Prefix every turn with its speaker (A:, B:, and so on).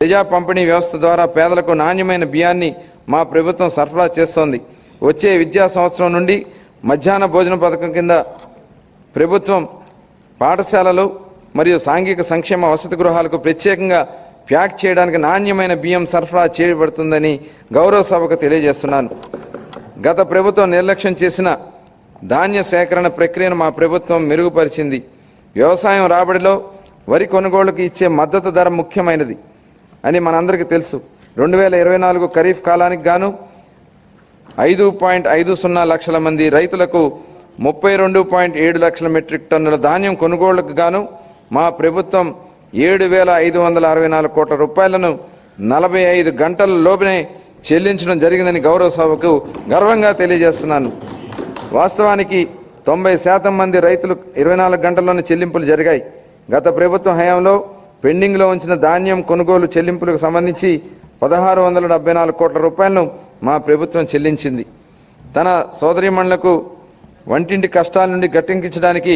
A: ప్రజా పంపిణీ వ్యవస్థ ద్వారా పేదలకు నాణ్యమైన బియ్యాన్ని మా ప్రభుత్వం సరఫరా చేస్తోంది. వచ్చే విద్యా సంవత్సరం నుండి మధ్యాహ్న భోజన పథకం కింద ప్రభుత్వం పాఠశాలలు మరియు సాంఘిక సంక్షేమ వసతి గృహాలకు ప్రత్యేకంగా ప్యాక్ చేయడానికి నాణ్యమైన బియ్యం సరఫరా చేయబడుతుందని గౌరవ సభకు తెలియజేస్తున్నాను. గత ప్రభుత్వం నిర్లక్ష్యం చేసిన ధాన్య సేకరణ ప్రక్రియను మా ప్రభుత్వం మెరుగుపరిచింది. వ్యవసాయం రాబడిలో వరి కొనుగోలుకు ఇచ్చే మద్దతు ధర ముఖ్యమైనది అని మనందరికీ తెలుసు. 2024 ఖరీఫ్ కాలానికి గాను 5.50 లక్షల మంది రైతులకు 32.7 లక్షల మెట్రిక్ టన్నుల ధాన్యం కొనుగోలుకు గాను మా ప్రభుత్వం 7,564 కోట్ల రూపాయలను 45 గంటల లోపునే చెల్లించడం జరిగిందని గౌరవ సభకు గర్వంగా తెలియజేస్తున్నాను. వాస్తవానికి 90% మంది రైతులు 24 గంటల్లోనే చెల్లింపులు జరిగాయి. గత ప్రభుత్వం హయాంలో పెండింగ్లో ఉంచిన ధాన్యం కొనుగోలు చెల్లింపులకు సంబంధించి 1,674 కోట్ల రూపాయలను మా ప్రభుత్వం చెల్లించింది. తన సోదరీమణులకు వంటింటి కష్టాల నుండి గట్టెక్కించడానికి